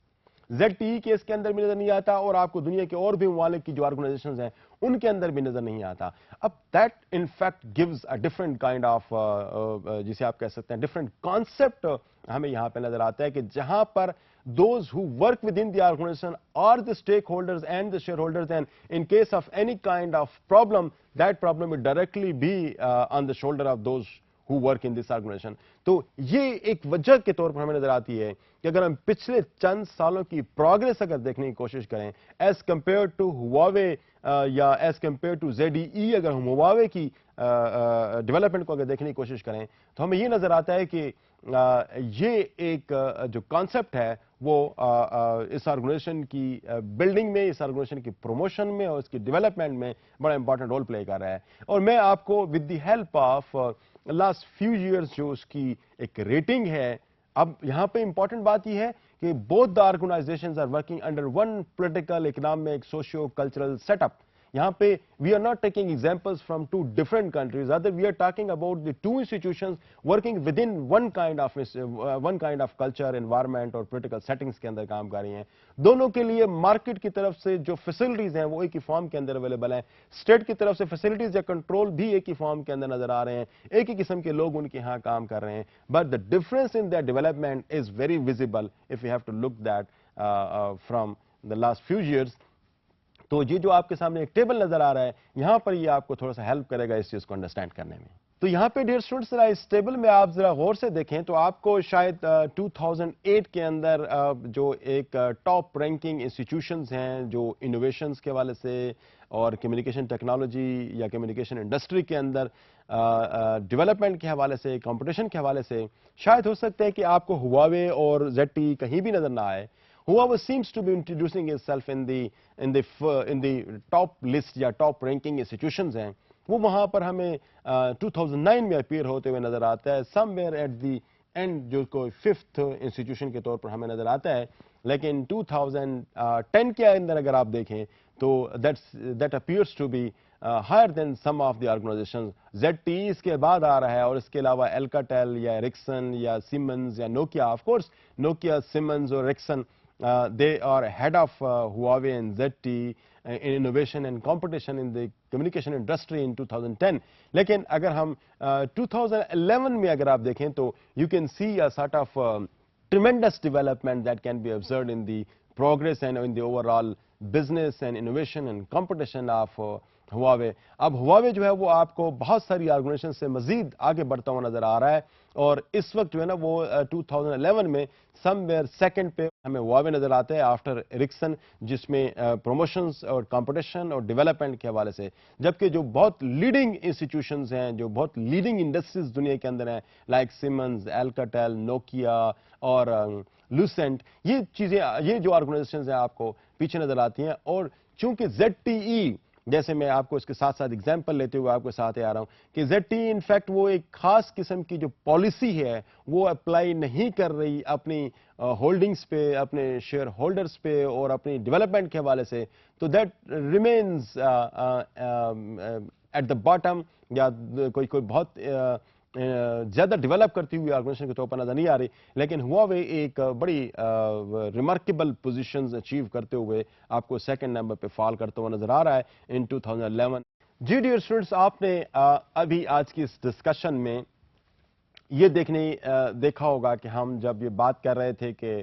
ZTE case کے اندر بھی نظر نہیں آتا اور آپ کو دنیا کے اور بھی ممالک کی جو آرگنائزیشنز ہیں ان کے اندر بھی نظر نہیں آتا. اب that in fact gives a different kind of, جسے آپ کہہ سکتے ہیں ڈفرنٹ کانسیپٹ ہمیں یہاں پہ نظر آتا ہے کہ جہاں پر those who work within the organization are the stakeholders and the shareholders, and in case of any kind of problem, that problem will directly be on the shoulder of those who work in this organization. تو یہ ایک وجہ کے طور پر ہمیں نظر آتی ہے کہ اگر ہم پچھلے چند سالوں کی پروگریس اگر دیکھنے کی کوشش کریں ایز کمپیئر ٹو ہواوے یا ایز کمپیئر ٹو ZTE, اگر ہم ہواوے کی ڈیولپمنٹ کو اگر دیکھنے کی کوشش کریں تو ہمیں یہ نظر آتا ہے کہ یہ ایک جو کانسیپٹ ہے وہ اس آرگنائزیشن کی بلڈنگ میں, اس آرگنائزیشن کی پروموشن میں اور اس کی ڈیولپمنٹ میں بڑا امپورٹنٹ رول پلے کر رہا ہے. اور میں آپ کو with the help of last few years جو اس کی ایک ریٹنگ ہے, اب یہاں پہ امپورٹنٹ بات یہ ہے کہ both the organizations are working under one political, economic, socio-cultural setup. یہاں پہ we are not taking examples from two different countries, rather we are talking about the two institutions working within one kind of culture, environment اور political settings کے اندر کام کر رہی ہیں. دونوں کے لیے مارکیٹ کی طرف سے جو فیسلٹیز ہیں وہ ایک ہی فارم کے اندر اویلیبل ہیں, اسٹیٹ کی طرف سے فیسلٹیز یا کنٹرول بھی ایک ہی فارم کے اندر نظر آ رہے ہیں, ایک ہی قسم کے لوگ ان کے ہاں کام کر رہے ہیں, but the difference in their development is very visible if you have to look that from the last few years. تو یہ جو آپ کے سامنے ایک ٹیبل نظر آ رہا ہے یہاں پر یہ آپ کو تھوڑا سا ہیلپ کرے گا اس چیز کو انڈرسٹینڈ کرنے میں. تو یہاں پہ ڈیئر اسٹوڈنٹس ذرا اس ٹیبل میں آپ ذرا غور سے دیکھیں تو آپ کو شاید 2008 کے اندر جو ایک ٹاپ رینکنگ انسٹیٹیوشنز ہیں جو انوویشنز کے حوالے سے اور کمیونیکیشن ٹیکنالوجی یا کمیونیکیشن انڈسٹری کے اندر ڈیولپمنٹ کے حوالے سے, کمپٹیشن کے حوالے سے, شاید ہو سکتا ہے کہ آپ کو ہواوے اور ZTE کہیں بھی نظر نہ آئے. Huawei seems to be introducing itself in the top list یا top ranking institutions ہیں, وہ وہاں پر ہمیں 2009 میں اپیئر ہوتے ہوئے نظر آتا ہے, somewhere at the end جو کوئی ففتھ انسٹیٹیوشن کے طور پر ہمیں نظر آتا ہے. لیکن 2010 کے اندر اگر آپ دیکھیں تو that appears to be higher than some of the organizations. ZTE اس کے بعد آ رہا ہے اور اس کے علاوہ Alcatel یا Ericsson یا Siemens یا Nokia, of course Nokia, Siemens اور Ericsson, they are ahead of Huawei and ZTE in innovation and competition in the communication industry in 2010. لیکن اگر ہم 2011 میں اگر آپ دیکھیں تو you can see a sort of tremendous development that can be observed in the progress and in the overall business and innovation and competition of Huawei. اب Huawei جو ہے وہ آپ کو بہت ساری آرگنائزیشن سے مزید آگے بڑھتا ہوا نظر آ رہا ہے اور اس وقت جو ہے نا وہ 2011 میں سم ویئر سیکنڈ پہ ہمیں Huawei نظر آتا ہے آفٹر Ericsson, جس میں پروموشنز اور کمپٹیشن اور ڈیولپمنٹ کے حوالے سے, جبکہ جو بہت لیڈنگ انسٹیٹیوشنز ہیں, جو بہت لیڈنگ انڈسٹریز دنیا کے اندر ہیں لائک Siemens, Alcatel, Nokia اور Lucent, یہ چیزیں, یہ جو آرگنائزیشنز ہیں آپ کو پیچھے نظر آتی ہیں. اور چونکہ ZTE, جیسے میں آپ کو اس کے ساتھ ساتھ اگزامپل لیتے ہوئے آپ کے ساتھ آ رہا ہوں کہ ZTE انفیکٹ وہ ایک خاص قسم کی جو پالیسی ہے وہ اپلائی نہیں کر رہی اپنی ہولڈنگز پہ, اپنے شیئر ہولڈرز پہ اور اپنی ڈیولپمنٹ کے حوالے سے, تو that remains at the bottom, یا کوئی بہت زیادہ ڈیولپ کرتی ہوئی آرگنائزیشن کے طور پر نظر نہیں آ رہی. لیکن Huawei ایک بڑی ریمارکیبل پوزیشنز اچیو کرتے ہوئے آپ کو سیکنڈ نمبر پہ فال کرتا ہوا نظر آ رہا ہے ان 2011. جی ڈیئر اسٹوڈنٹس, آپ نے ابھی آج کی اس ڈسکشن میں یہ دیکھا ہوگا کہ ہم جب یہ بات کر رہے تھے کہ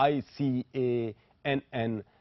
ICANN,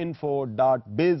.info, .biz,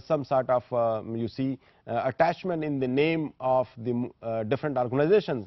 some sort of you see attachment in the name of the different organizations.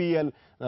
PL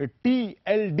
TLD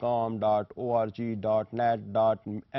.com, .org, .net,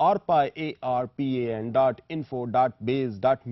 .arpa, .info, .base,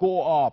.coop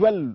12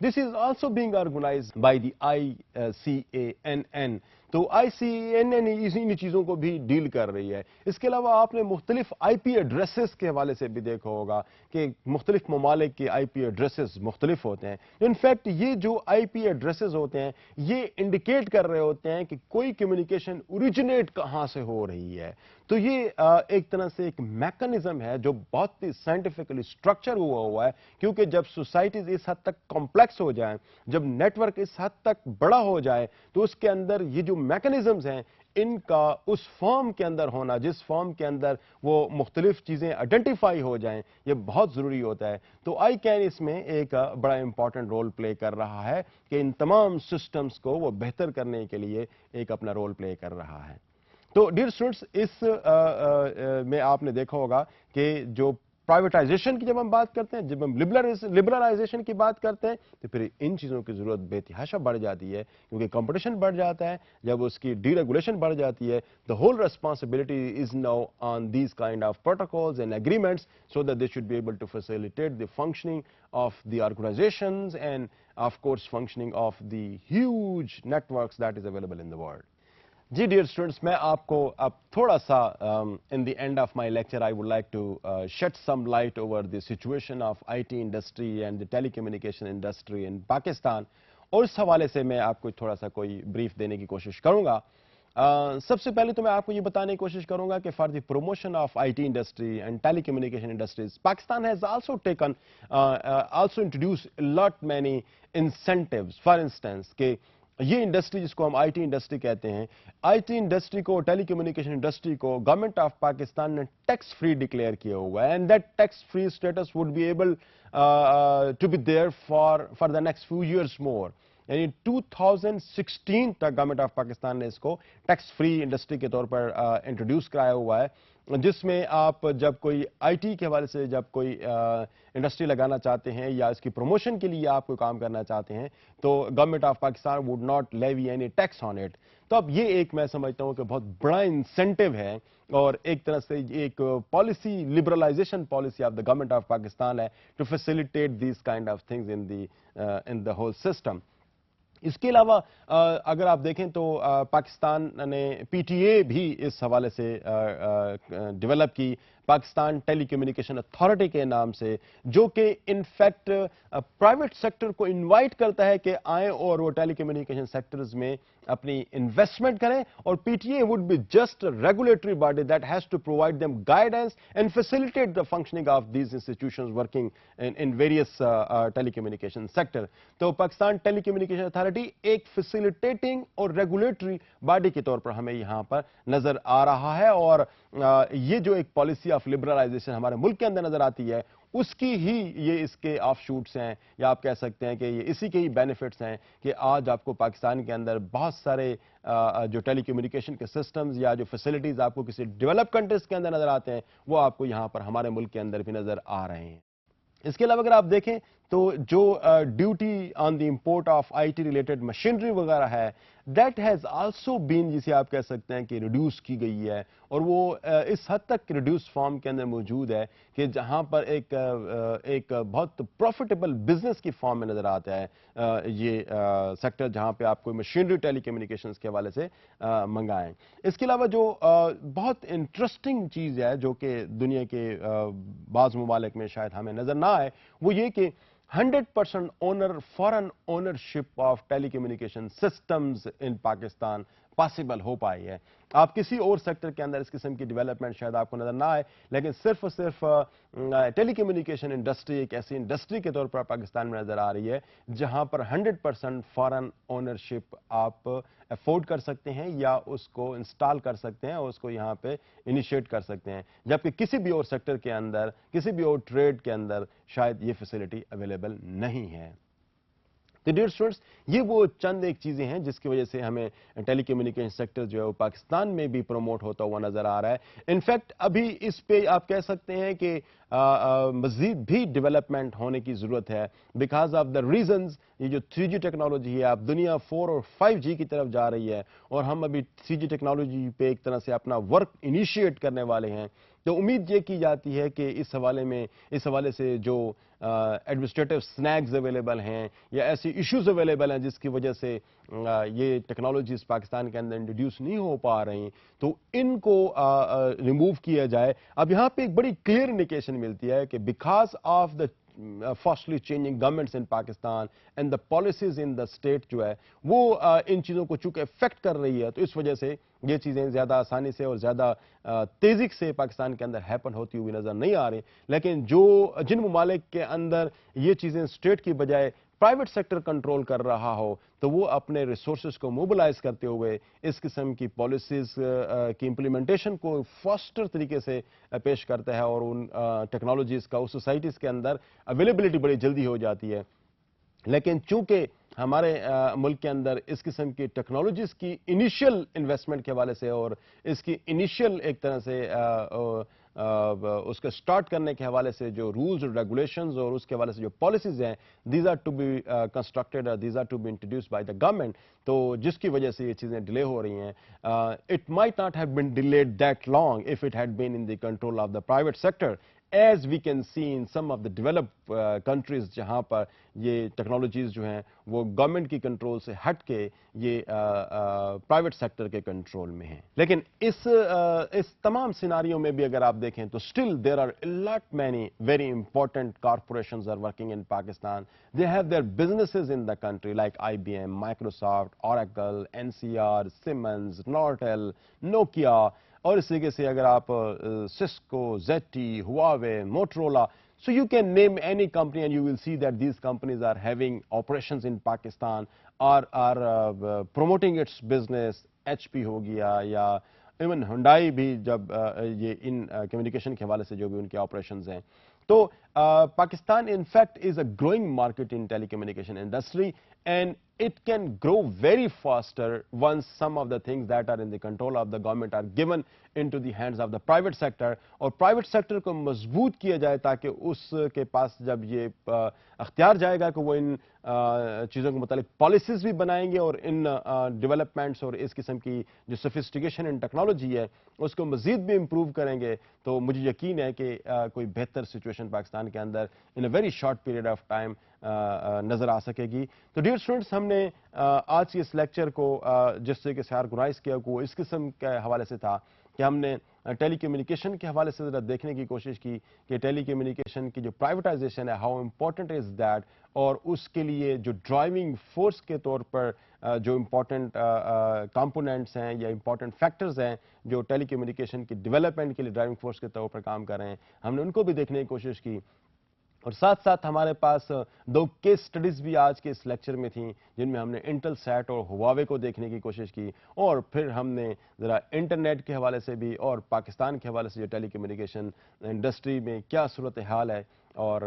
This is also being organized by the ICANN. تو ICANN ان چیزوں کو بھی deal کر رہی ہے. اس کے علاوہ آپ نے مختلف IP ایڈریسز کے حوالے سے بھی دیکھا ہوگا کہ مختلف ممالک کے IP ایڈریسز مختلف ہوتے ہیں. انفیکٹ یہ جو IP ایڈریسز ہوتے ہیں یہ انڈیکیٹ کر رہے ہوتے ہیں کہ کوئی کمیونیکیشن اوریجنیٹ کہاں سے ہو رہی ہے. تو یہ ایک طرح سے ایک میکنزم ہے جو بہت ہی سائنٹیفکلی اسٹرکچر ہوا ہے, کیونکہ جب سوسائٹیز اس حد تک کمپلیکس ہو جائیں, جب نیٹ ورک اس حد تک بڑا ہو جائے, تو اس کے اندر یہ جو میکنزمز ہیں ان کا اس فارم کے اندر ہونا, جس فارم کے اندر وہ مختلف چیزیں آئیڈینٹیفائی ہو جائیں, یہ بہت ضروری ہوتا ہے. تو ICANN اس میں ایک بڑا امپورٹنٹ رول پلے کر رہا ہے کہ ان تمام سسٹمز کو وہ بہتر کرنے کے لیے ایک اپنا رول پلے کر رہا ہے. تو ڈیئر اسٹوڈنٹس, اس میں آپ نے دیکھا ہوگا کہ جو پرائیویٹائزیشن کی جب ہم بات کرتے ہیں, جب ہم لبرلائزیشن کی بات کرتے ہیں, تو پھر ان چیزوں کی ضرورت بے تحاشا بڑھ جاتی ہے, کیونکہ کمپٹیشن بڑھ جاتا ہے. جب اس کی ڈی ریگولیشن بڑھ جاتی ہے, the whole responsibility is now on these kind of protocols and agreements, so that they should be able to facilitate the functioning of the organizations and of course functioning of the huge networks that is available in the world. جی dear students, میں آپ کو اب تھوڑا سا in the end of my lecture I would like to shed some light over the situation of IT industry and the telecommunication industry in Pakistan, اور اس حوالے سے میں آپ کو تھوڑا سا کوئی بریف دینے کی کوشش کروں گا. سب سے پہلے تو میں آپ کو یہ بتانے کی کوشش کروں گا کہ for the promotion of IT industry and telecommunication industries, Pakistan has also introduce lot many incentives. For instance کہ یہ انڈسٹری جس کو ہم IT انڈسٹری کہتے ہیں, IT انڈسٹری کو, ٹیلی کمیونیکیشن انڈسٹری کو گورنمنٹ آف پاکستان نے ٹیکس فری ڈکلیئر کیا ہوا ہے, and that tax free status would be able to be there for the next few years more. یعنی 2016 تک گورنمنٹ آف پاکستان نے اس کو ٹیکس فری انڈسٹری کے طور پر انٹروڈیوس کرایا ہوا ہے, جس میں آپ جب کوئی IT کے حوالے سے جب کوئی انڈسٹری لگانا چاہتے ہیں یا اس کی پروموشن کے لیے آپ کوئی کام کرنا چاہتے ہیں, تو government of Pakistan would not levy any tax on it. تو اب یہ ایک میں سمجھتا ہوں کہ بہت بڑا انسینٹیو ہے, اور ایک طرح سے ایک policy, liberalisation policy of the government of Pakistan ہے to facilitate these kind of things in the whole system. اس کے علاوہ اگر آپ دیکھیں تو پاکستان نے PTA بھی اس حوالے سے ڈیولپ کی, پاکستان ٹیلی کمیونیکیشن اتھارٹی کے نام سے, جو کہ انفیکٹ پرائیویٹ سیکٹر کو انوائٹ کرتا ہے کہ آئیں اور وہ ٹیلی کمیونیکیشن سیکٹرز میں اپنی انویسٹمنٹ کریں, اور PTA would be just a regulatory body that has to provide them guidance and facilitate the functioning of these institutions working in various telecommunication sector. تو پاکستان ٹیلی کمیونیکیشن اتھارٹی ایک فیسیلیٹیٹنگ اور regulatory body کے طور پر ہمیں یہاں پر نظر آ رہا ہے, اور یہ جو ایک پالیسی آف لبرلائزیشن ہمارے ملک کے اندر نظر آتی ہے, اس کی ہی یہ اس کے آف شوٹس ہیں, یا آپ کہہ سکتے ہیں کہ یہ اسی کے ہی بینیفٹس ہیں کہ آج آپ کو پاکستان کے اندر بہت سارے جو ٹیلی کمیونیکیشن کے سسٹمز یا جو فیسلٹیز آپ کو کسی ڈیولپ کنٹریز کے اندر نظر آتے ہیں, وہ آپ کو یہاں پر ہمارے ملک کے اندر بھی نظر آ رہے ہیں. اس کے علاوہ اگر آپ دیکھیں تو جو duty on the import of IT related machinery وغیرہ ہے, دیٹ ہیز آلسو بین, جسے آپ کہہ سکتے ہیں کہ ریڈیوس کی گئی ہے, اور وہ اس حد تک ریڈیوس فارم کے اندر موجود ہے کہ جہاں پر ایک بہت پروفیٹیبل بزنس کی فارم میں نظر آتا ہے یہ سیکٹر, جہاں پہ آپ کوئی مشینری ٹیلی کمیونیکیشنز کے حوالے سے منگائیں. اس کے علاوہ جو بہت انٹرسٹنگ چیز ہے جو کہ دنیا کے بعض ممالک میں شاید ہمیں نظر نہ آئے, وہ یہ کہ 100% foreign ownership of telecommunication systems in Pakistan possible ہو پائی ہے. آپ کسی اور سیکٹر کے اندر اس قسم کی ڈیولپمنٹ شاید آپ کو نظر نہ آئے, لیکن صرف اور صرف ٹیلی کمیونیکیشن انڈسٹری ایک ایسی انڈسٹری کے طور پر پاکستان میں نظر آ رہی ہے جہاں پر 100% فارن اونرشپ آپ افورڈ کر سکتے ہیں یا اس کو انسٹال کر سکتے ہیں اور اس کو یہاں پہ انیشیٹ کر سکتے ہیں, جبکہ کسی بھی اور سیکٹر کے اندر, کسی بھی اور ٹریڈ کے اندر شاید یہ فیسلٹی اویلیبل نہیں ہے. تو ڈیئر اسٹوڈنٹس, یہ وہ چند ایک چیزیں ہیں جس کی وجہ سے ہمیں ٹیلی کمیونیکیشن سیکٹر جو ہے وہ پاکستان میں بھی پروموٹ ہوتا ہوا نظر آ رہا ہے. انفیکٹ ابھی اس پہ آپ کہہ سکتے ہیں کہ مزید بھی ڈیولپمنٹ ہونے کی ضرورت ہے, بیکاز آف دا ریزنز. یہ جو 3G ٹیکنالوجی ہے, اب دنیا 4 اور 5G کی طرف جا رہی ہے, اور ہم ابھی 3G ٹیکنالوجی پہ ایک طرح سے اپنا ورک انیشیٹ کرنے والے ہیں. تو امید یہ کی جاتی ہے کہ اس حوالے سے جو ایڈمنسٹریٹو سنیکس اویلیبل ہیں یا ایسی ایشوز اویلیبل ہیں جس کی وجہ سے یہ ٹیکنالوجیز پاکستان کے اندر انٹروڈیوس نہیں ہو پا رہی، تو ان کو ریموو کیا جائے۔ اب یہاں پہ ایک بڑی کلیئر انڈیکیشن ملتی ہے کہ because of the fastly changing governments in Pakistan and the policies in the state جو ہے وہ ان چیزوں کو چونکہ افیکٹ کر رہی ہے، تو اس وجہ سے یہ چیزیں زیادہ آسانی سے اور زیادہ تیزی سے پاکستان کے اندر ہیپن ہوتی ہوئی نظر نہیں آ رہی۔ لیکن جن ممالک کے اندر یہ چیزیں اسٹیٹ کی بجائے پرائیویٹ سیکٹر کنٹرول کر رہا ہو، تو وہ اپنے ریسورسز کو موبلائز کرتے ہوئے اس قسم کی پالیسیز کی امپلیمنٹیشن کو فاسٹر طریقے سے پیش کرتا ہے، اور ان ٹیکنالوجیز کا اس سوسائٹیز کے اندر اویلیبلٹی بڑی جلدی ہو جاتی ہے۔ لیکن چونکہ ہمارے ملک کے اندر اس قسم کی ٹیکنالوجیز کی انیشیل انویسٹمنٹ کے حوالے سے اور اس کی انیشیل ایک طرح سے اس کے سٹارٹ کرنے کے حوالے سے جو رولز اور ریگولیشنز اور اس کے حوالے سے جو پالیسیز ہیں، these are to be constructed اور these are to be introduced by the government, تو جس کی وجہ سے یہ چیزیں ڈیلے ہو رہی ہیں۔ It might not have been delayed that long if it had been in the control of the private sector, as we can see in some of the developed countries, جہاں پر یہ ٹیکنالوجیز جو ہیں وہ government کی control سے ہٹ کے یہ پرائیویٹ سیکٹر کے کنٹرول میں ہیں۔ لیکن اس تمام سیناریوں میں بھی اگر آپ دیکھیں تو still there are lot many very important corporations are working in Pakistan, they have their businesses in the country like IBM، Microsoft, Oracle, NCR، Siemens, Nortel, Nokia, اور اس طریقے سے اگر آپ Cisco, ZTE، Huawei, Motorola, so you can name any company and you will see that these companies are having operations in Pakistan or are promoting its business۔ HP ہو گیا یا even Hyundai بھی، جب یہ ان کمیونیکیشن کے حوالے سے جو بھی ان کے آپریشنز ہیں، تو Pakistan in fact is a growing market in telecommunication industry, and it can grow very faster once some of the things that are in the control of the government are given into the hands of the private sector، اور private sector کو مضبوط کیا جائے تاکہ اس کے پاس جب یہ اختیار جائے گا کہ وہ ان چیزوں کے متعلق پالیسیز بھی بنائیں گے اور ان ڈیولپمنٹس اور اس قسم کی جو سفسٹیکیشن ان ٹیکنالوجی ہے اس کو مزید بھی امپروو کریں گے، تو مجھے یقین ہے کہ کوئی بہتر سچویشن پاکستان کے اندر in a very short period of time نظر آ سکے گی۔ تو ڈیئر اسٹوڈنٹس، ہم نے آج کے اس لیکچر کو جس طریقے سے آرگنائز کیا وہ اس قسم کے حوالے سے تھا کہ ہم نے ٹیلی کمیونیکیشن کے حوالے سے ذرا دیکھنے کی کوشش کی کہ ٹیلی کمیونیکیشن کی جو پرائیویٹائزیشن ہے ہاؤ امپورٹنٹ از دیٹ، اور اس کے لیے جو ڈرائیونگ فورس کے طور پر جو امپورٹنٹ کمپوننٹس ہیں یا امپورٹنٹ فیکٹرز ہیں جو ٹیلی کمیونیکیشن کی ڈیولپمنٹ کے لیے ڈرائیونگ فورس کے طور پر کام کر رہے ہیں، ہم نے ان کو بھی دیکھنے کی کوشش کی، اور ساتھ ساتھ ہمارے پاس 2 کیس سٹڈیز بھی آج کے اس لیکچر میں تھیں جن میں ہم نے انٹل سیٹ اور ہواوے کو دیکھنے کی کوشش کی، اور پھر ہم نے ذرا انٹرنیٹ کے حوالے سے بھی اور پاکستان کے حوالے سے جو ٹیلی کمیونیکیشن انڈسٹری میں کیا صورتحال ہے اور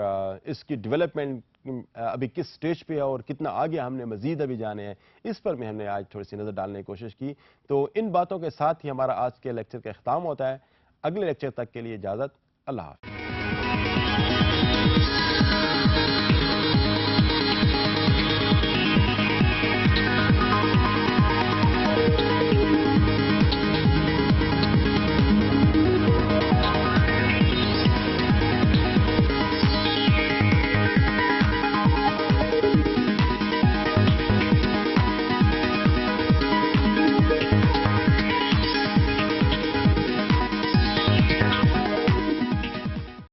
اس کی ڈیولپمنٹ ابھی کس سٹیج پہ ہے اور کتنا آگے ہم نے مزید ابھی جانے ہیں، اس پر میں ہم نے آج تھوڑی سی نظر ڈالنے کی کوشش کی۔ تو ان باتوں کے ساتھ ہی ہمارا آج کے لیکچر کا اختتام ہوتا ہے۔ اگلے لیکچر تک کے لیے اجازت، اللہ حافظ۔